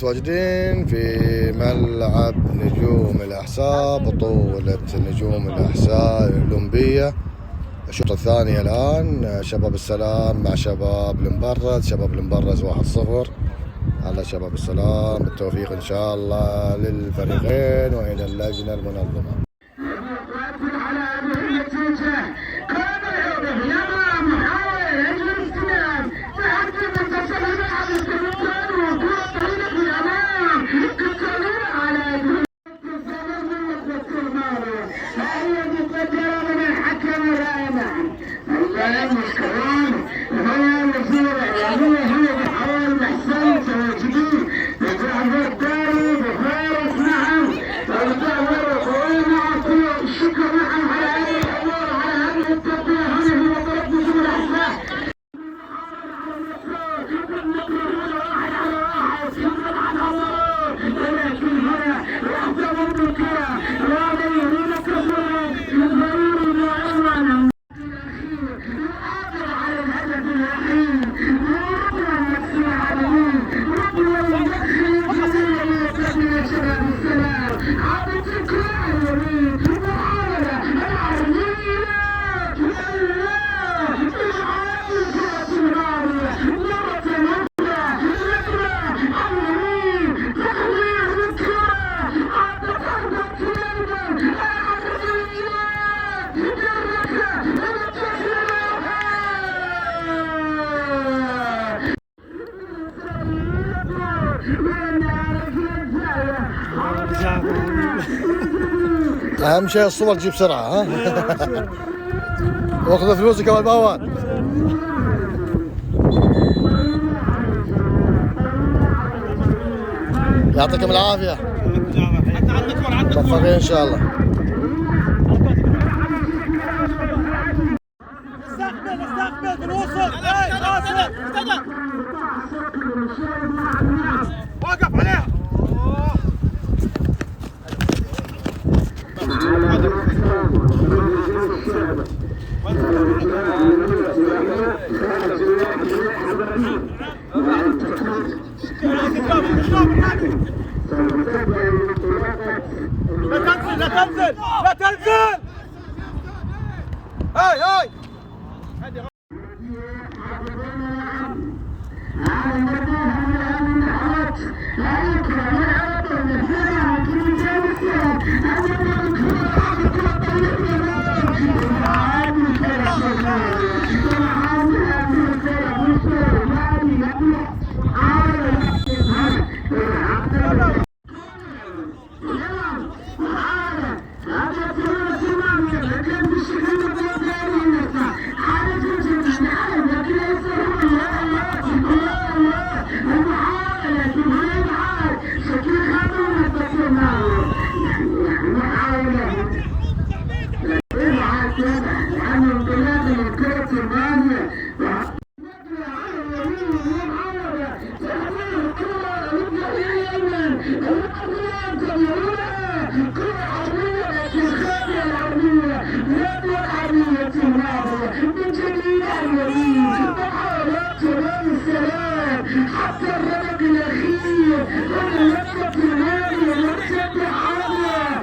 متواجدين في ملعب نجوم الأحساء، بطولة نجوم الأحساء الأولمبية الشوط الثاني الآن. شباب السلام مع شباب المبرز، شباب المبرز 1-0 على شباب السلام. بالتوفيق إن شاء الله للفريقين وإلى اللجنة المنظمة. أهم شيء الصور تجيب بسرعة، ها؟ واخذ فلوسك يا الباوان. يعطيكم العافية، موفقين إن شاء الله. استقبل بالوسط، واقف عليها. لا تنزل هاي حتى الرمق الأخير واللقطة المالية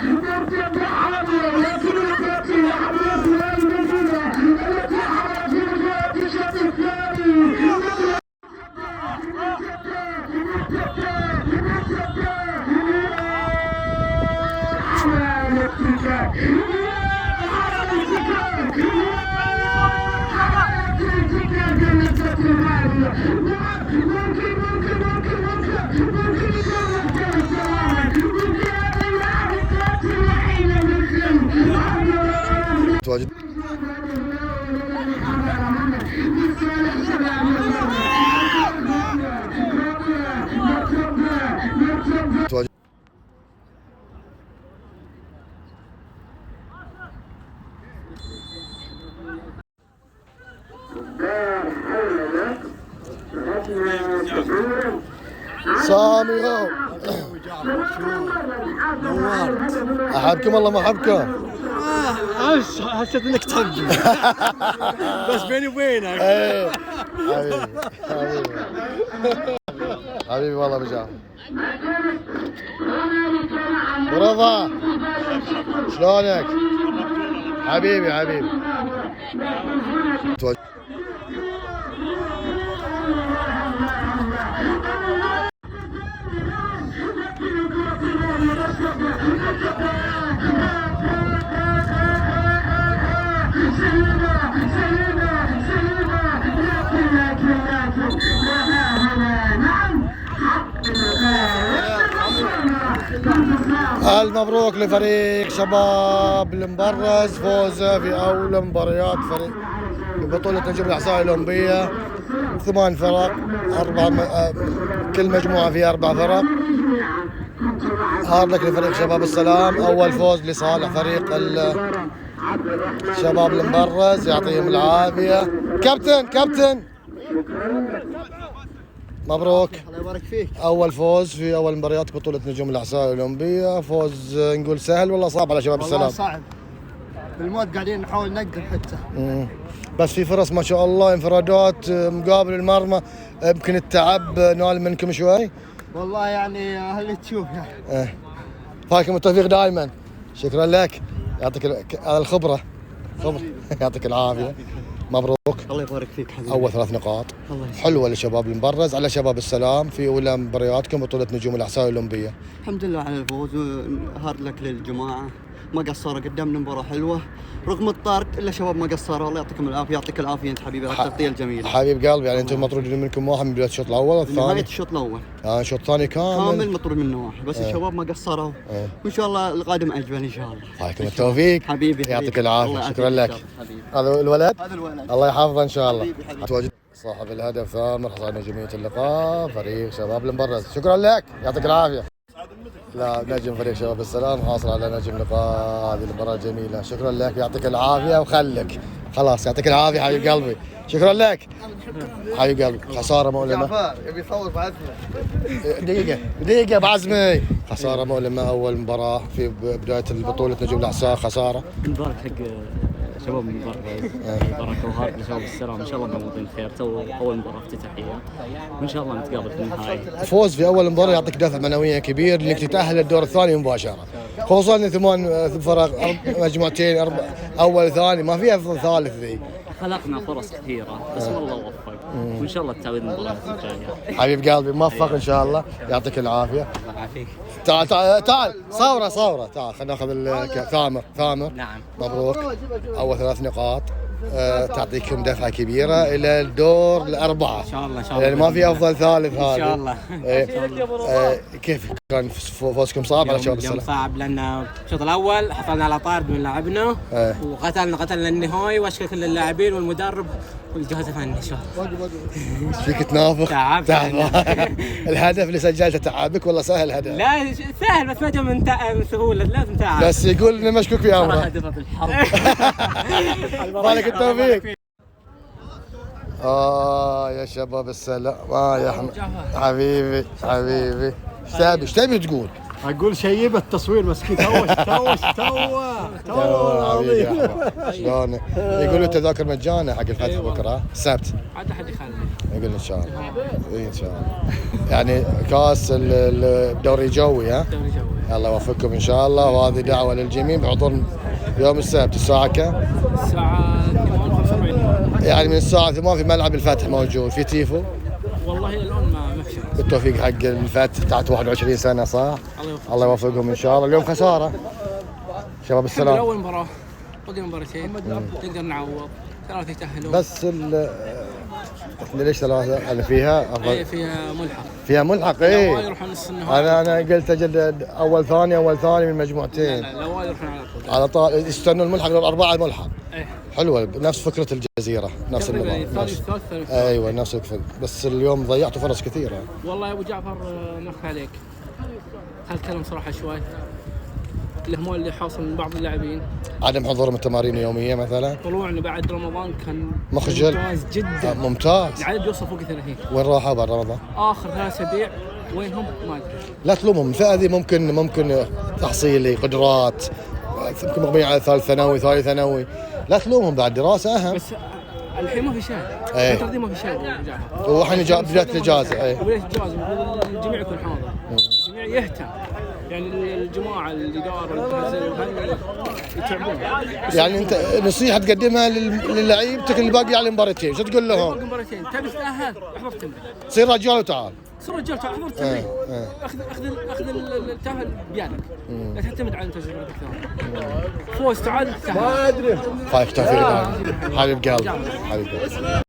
مرتبة حامية لكن التي الأحداث لا المدينة التي حرت في مجال الشوط الثاني. تواجد سامي غاو احبكم الله ما احبكم. حسيت انك تحبني بس بيني وبينك. ايه حبيبي حبيبي حبيبي والله ابو جعفر. برضا شلونك؟ حبيبي حبيبي. ألف مبروك لفريق شباب المبرز فوزه في أول مباريات فريق في بطولة نجوم الأحصاء الأولمبية. 8 فرق، كل مجموعة فيها 4 فرق. هارد لك لفريق شباب السلام، أول فوز لصالح فريق شباب المبرز، يعطيهم العافية. كابتن مبروك، الله يبارك فيك. أول فوز في أول مباريات بطولة نجوم الأحصاء الأولمبية. فوز نقول سهل ولا صعب على شباب السلام؟ والله صعب، بالموت قاعدين نحاول نقدر حتى. بس في فرص ما شاء الله، انفرادات مقابل المرمى، يمكن التعب نال منكم شوي. والله يعني اللي تشوف يعني. فايكم التوفيق دائما. شكرا لك، يعطيك الخبرة يعطيك العافية. مبروك، الله يبارك فيك حبيبي. أول 3 نقاط حلوة لشباب المبرز على شباب السلام في أولى مبارياتكم بطولة نجوم الأحصاء الأولمبية. الحمد لله على الفوز، هارد لك للجماعة، ما قصروا قدامنا مباراة حلوة رغم الطرد، الا شباب ما قصروا. الله يعطيكم العافية. يعطيك العافية انت حبيبي على التغطية الجميلة. حبيب قلبي، يعني انتم مطرود منكم واحد من بداية الشوط الأول والثاني. نهاية الشوط الأول الشوط الثاني كامل مطرود منه واحد، بس الشباب ما قصروا. وإن شاء الله القادم أجمل إن شاء الله. فايكم التوفيق حبيبي. يعطيك العافية. شكرا لك. هذا الولد الله يحفظه إن شاء الله. تواجد صاحب الهدف ثامر، حصاد نجومية اللقاء فريق شباب المبرز. شكرا لك، يعطيك العافية. لا، نجم فريق شباب السلام حاصل على نجم لقاء هذه المباراة الجميلة. شكرا لك، يعطيك العافية وخلك خلاص. يعطيك العافية حبيب قلبي. شكرا لك حبيب قلبي. خسارة مؤلمة. يبي يصور بعزمه. دقيقة بعزمي. خسارة مؤلمة أول مباراة في بداية البطولة نجوم الأحصاء، خسارة. نبارك حق شباب المبرز، بركة وهارد لشباب السلام. ان شاء الله موجودين خير، تو اول مباراة افتتاحية وان شاء الله نتقابل في النهائي. فوز في اول مباراة يعطيك دفع معنوية كبير انك تتأهل للدور الثاني مباشرة، خصوصا ان 8 فرق، مجموعتين، اول ثاني، ما في افضل ثالث ذي. خلقنا فرص كثيرة بس والله وفق، وان شاء الله التعويض المباراة الجاية. حبيب قلبي موفق ان شاء الله، يعطيك العافية. الله يعافيك. تعال صورة تعال خلينا ناخذ ثامر. نعم. مبروك، اول 3 نقاط تعطيكم دفعة كبيرة إلى الدور الأربعة ان شاء الله ان شاء الله، يعني ما في أفضل ثالث هذا ان شاء الله. كيف كان فوزكم صعب على شباب السلام؟ صعب لان الشوط الاول حصلنا على طارد من لاعبنا وقتلنا النهائي، واشكر كل اللاعبين والمدرب والجهاز الفني. فيك تنافق؟ تعبت. الهدف اللي سجلته تعبك ولا سهل هدف؟ لا سهل، بس ما جاء من سهوله، لازم تعب. بس يقول انه مشكوك في امره. هدفه بالحرب. بالك التوفيق. يا شباب السلام. يا حبيبي ايش تبي تقول؟ اقول شيب التصوير مسكين. توه شلون؟ يقولوا التذاكر مجانا حق الفتح بكره السبت. عاد حد يخلي. يقول ان شاء الله. ان شاء الله. يعني كاس الدوري الجوي. دوري جوي. الله يوفقكم ان شاء الله، وهذه دعوه للجميع بحضور يوم السبت الساعه كم؟ الساعة 8:45. يعني من الساعه 8 في ملعب الفتح موجود في تيفو. والله الان ما محشر. بالتوفيق حق الفتح تحت 21 سنه صح؟ الله يوفقهم ان شاء الله. اليوم خساره شباب السلام. اول مباراة باقي مباراتين نقدر نعوض، 3 يتأهلون. بس ليش 3 اللي فيها افضل؟ فيها ملحق. ايه يروحون نص النهائي. انا قلت اجل اول ثاني من مجموعتين. لا يروحون على طول يستنوا الملحق للاربعه الملحق. ايه حلوه نفس فكره الجزيره، نفس النظام. ايوه نفس الفكره، بس اليوم ضيعتوا فرص كثيره. والله يا ابو جعفر نخ عليك، خل كلام صراحه شوي. الهمول اللي حاصل من بعض اللاعبين، عدم حضورهم التمارين اليوميه مثلا، طلوعنا بعد رمضان كان مخجل ممتاز جدا. ممتاز. العدد يوصل فوق 30. وين راحوا بعد رمضان؟ اخر 3 اسابيع وينهم ما ادري. لا تلومهم، الفئه ذي ممكن تحصيلي قدرات، ممكن مقبلين على ثالث ثانوي لا تلومهم، بعد دراسه اهم. بس الحين ما في شيء، إيه. الفترة دي ما في شيء. والحين بداية الإجازة. إيه. بداية الإجازة الجميع يكون حاضر، الجميع يهتم، يعني الجماعة الإدارة والمهزة يتعبون. يعني أنت نصيحة تقدمها للعيبتك اللي باقي على المباراتين، شو تقول لهم؟ مباراتين تبي تتأهل احضر تمرين، صير رجال وتعال. صير رجال تعال احضر تمرين، اخذ التأهل بيدك، لا تعتمد على تجربة الثاني. فوز تعال تتأهل. فايك توفيق دائما حبيب قلبي حبيب قلبي.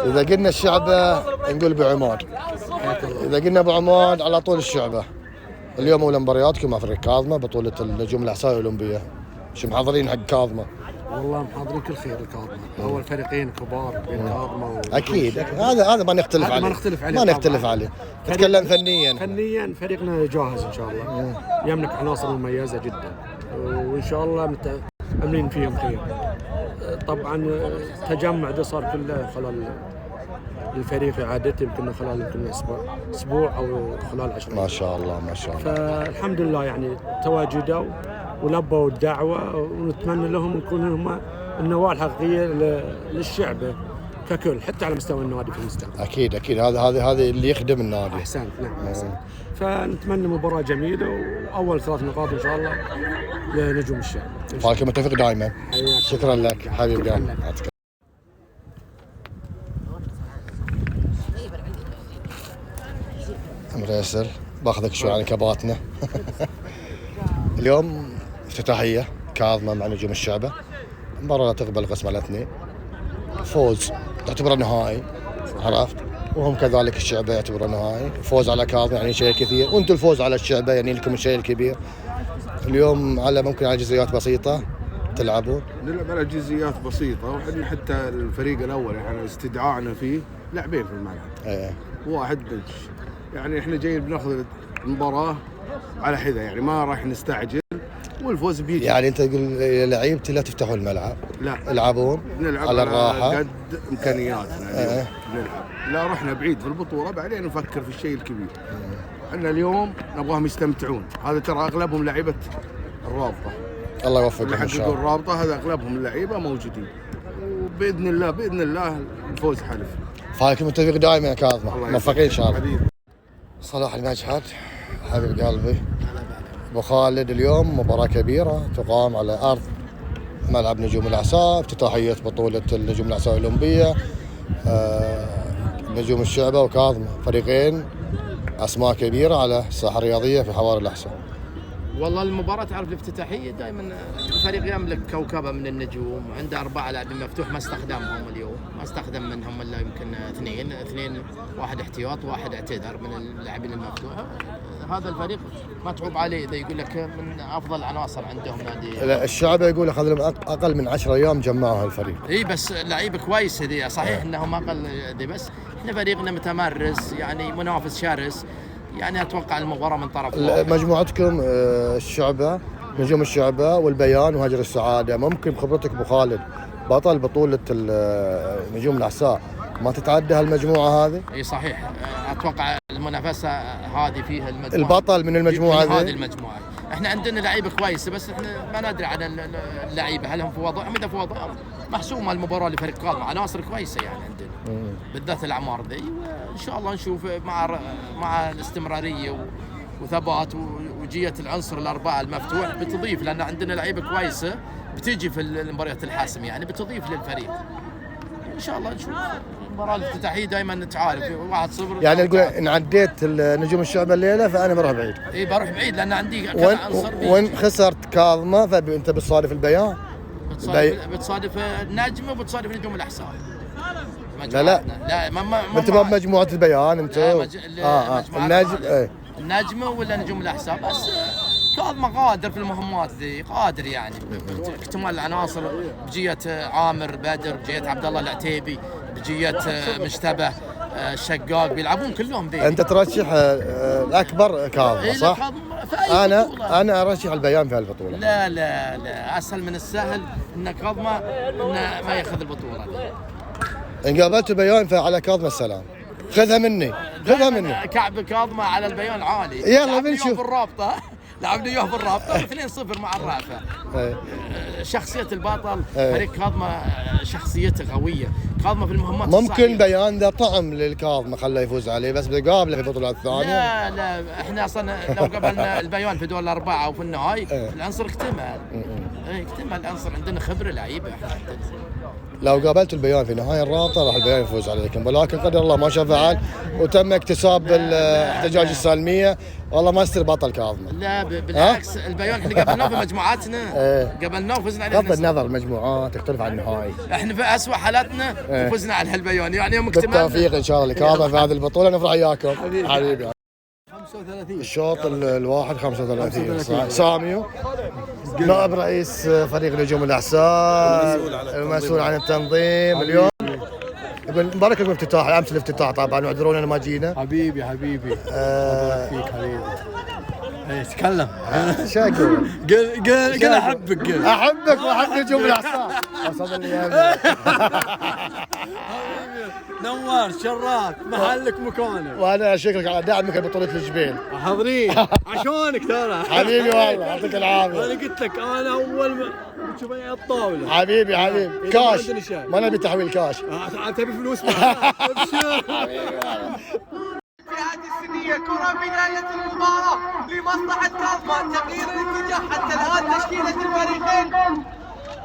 إذا قلنا الشعبة نقول أبو عماد، إذا قلنا أبو عماد على طول الشعبة. اليوم أولى مبارياتكم مع فريق كاظمة بطولة النجوم الإحصائية الأولمبية، شو محضرين حق كاظمة؟ والله محاضرين كل خير الكاظمة، أول فريقين كبار بين كاظمة أكيد هذا ما نختلف عليه، ما نختلف عليه. تتكلم فنيا فريقنا جاهز إن شاء الله، يملك عناصر مميزة جدا وإن شاء الله متأملين فيهم خير. طبعا تجمع ده صار كله خلال الفريق إعادته يمكن خلال أسبوع أو خلال 10 ما شاء الله ما شاء الله. فالحمد لله يعني تواجدوا ولبوا الدعوة، ونتمنى لهم يكونوا هم النواة الحقيقية للشعب ككل حتى على مستوى النادي في المستقبل. أكيد هذا اللي يخدم النادي. أحسنت نعم أحسنت. فنتمنى مباراة جميلة وأول 3 نقاط إن شاء الله لنجوم الشعب. فالكم متفق دائما. شكرا لك حبيب قلبي. مريسل باخذك شوي عن كباتنا. اليوم افتتاحية كاظمة مع نجوم الشعبة، مباراة تقبل قسم على 2، فوز تعتبره نهائي عرفت، وهم كذلك الشعبة يعتبره نهائي، فوز على كاظمة يعني شيء كثير، وانتم الفوز على الشعبة يعني لكم الشيء الكبير. اليوم ممكن على جزئيات بسيطة تلعبون؟ نلعب على جزئيات بسيطة، وحنا حتى الفريق الأول يعني استدعائنا فيه لاعبين في الملعب. واحد بنش، يعني احنا جايين بناخذ المباراة على حذا، يعني ما راح نستعجل والفوز بيجي. يعني انت تقول لعيبتي لا تفتحوا الملعب، لا العبون نلعب على الراحة قد امكانياتنا. نلعب لا رحنا بعيد في البطولة بعدين نفكر في الشيء الكبير. احنا اليوم نبغاهم يستمتعون، هذا ترى اغلبهم لعيبة الرابطة، الله يوفقهم ان شاء الله. الرابطة هذا اغلبهم اللعيبة موجودين، وباذن الله الفوز حلف. فايكم متفق دائما يا كاظمة، موفقين ان شاء الله. حبيبي صلاح المجحد حبيب قلبي. ابو خالد اليوم مباراة كبيرة تقام على ارض ملعب نجوم الاعصاب، افتتاحية بطولة النجوم الاعصاب الاولمبية. نجوم الشعبة وكاظمة فريقين اسماء كبيرة على الساحة الرياضية في حوار الاحساء. والله المباراة تعرف الافتتاحية دائما الفريق يملك كوكبة من النجوم، عنده 4 لاعبين مفتوح ما استخدمهم اليوم، ما استخدم منهم الا يمكن 2 واحد احتياط وواحد اعتذر من اللاعبين المفتوحة. هذا الفريق متعوب عليه، اذا يقول لك من افضل عناصر عندهم نادي. الشعبة يقول اخذ لهم اقل من 10 ايام جمعوا الفريق. اي بس لعيبه كويس هذي، صحيح انهم اقل ذي، بس احنا فريقنا متمرس يعني منافس شرس، يعني اتوقع المباراه من طرف مجموعتكم الشعبة نجوم الشعبة والبيان وهجر السعادة، ممكن بخبرتك ابو خالد بطل بطولة نجوم الاحساء ما تتعدى هالمجموعة هذه؟ اي صحيح، اتوقع المنافسه هذه فيها المجموعه البطل من المجموعة هذه المجموعه. احنا عندنا لعيبه كويسه بس احنا ما ندري عن اللعيبه هل هم في وضعهم، اذا في وضعهم محسومه المباراه لفريق كاظمة، عناصر كويسه يعني عندنا بالذات الاعمار ذي، وان شاء الله نشوف مع الاستمراريه وثبات وجيه العنصر الاربعه المفتوح بتضيف، لان عندنا لعيبه كويسه بتيجي في المباريات الحاسمه يعني بتضيف للفريق. ان شاء الله نشوف المباراه الافتتاحيه دائما انت عارف 1-0 يعني تقول ان عديت النجوم الشعبة الليله فانا بروح بعيد. اي بروح بعيد لان عندي كذا عنصر. وين خسرت كاظمة فانت بتصادف البيان، بتصادف النجم وبتصادف نجوم الاحساء. لا انت ما بمجموعة البيان انت. النجم النجمة ولا نجوم الاحساء، بس كاظمة قادر في المهمات ذي، قادر يعني باكتمال العناصر، بجية عامر بدر، بجية عبد الله العتيبي، بجية مشتبه الشقاق، بيلعبون كلهم ذي. انت ترشح الاكبر كاظمة صح؟ انا ارشح البيان في هالبطولة. لا اسهل من السهل ان كاظمة انه ما ياخذ البطولة ذي. ان قابلت البيان فعلى كاظمة السلام، خذها مني كعب كاظمة على البيان عالي. يلا بنشوف بالرابطة لعبنا اياه في الرابطه 2-0 مع الرافع. شخصيه البطل فريق كاظمه شخصيته قويه، كاظمه في المهمات ممكن الصعبة. بيان ده طعم للكاظمه خلاه يفوز عليه، بس بقابله في البطوله الثانيه. لا احنا اصلا لو قابلنا البيان في دور الاربعه وفي النهائي العنصر اكتمل. اكتمل العنصر، عندنا خبره لعيبه احنا عندنا. لو قابلت البيان في نهاية الرابطة راح البيان يفوز عليكم، ولكن قدر الله ما شاء فعل وتم اكتساب الاحتجاج السالمية. والله ما يصير بطل كاظمة. لا بالعكس البيان احنا قابلناه في مجموعاتنا. قابلناه وفزنا عليه. بغض النظر المجموعات تختلف عن النهائي. احنا في اسوء حالاتنا وفزنا على هالبيان، يعني يوم اكتمال. بالتوفيق ان شاء الله لكاظمة في هذه البطولة، نفرح وياكم حبيبي. 35 الشوط الواحد 35 ساميو نائب رئيس فريق نجوم الاحساء المسؤول عن التنظيم اليوم. يقول مبارك لكم افتتاح، امس الافتتاح طبعا واعذرونا لما جينا. حبيبي الله فيك حبيبي. ايه تكلم. شو اقول؟ قل احبك. احبك واحب نجوم الاحساء. وصل لي نوار شرات محلك مكانك. وانا اشكرك على دعمك لبطولة الجبيل. حاضرين عشانك ترى. حبيبي والله يعطيك العافية. انا قلت لك انا اول ما تشوفني على الطاولة. حبيبي كاش، عندنا شيء. ما نبي تحويل كاش. تبي فلوس معك. في هذه السنية كرة بداية المباراة لمصلحة كاظمة، تغيير الاتجاه حتى الآن تشكيلة الفريقين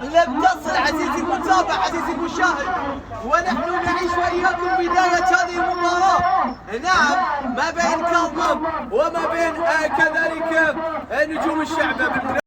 لم تصل عزيزي المتابع عزيزي المشاهد، ونحن نعيش وإياكم بداية هذه المباراة. نعم ما بين كاظمة وما بين كذلك نجوم الشعب.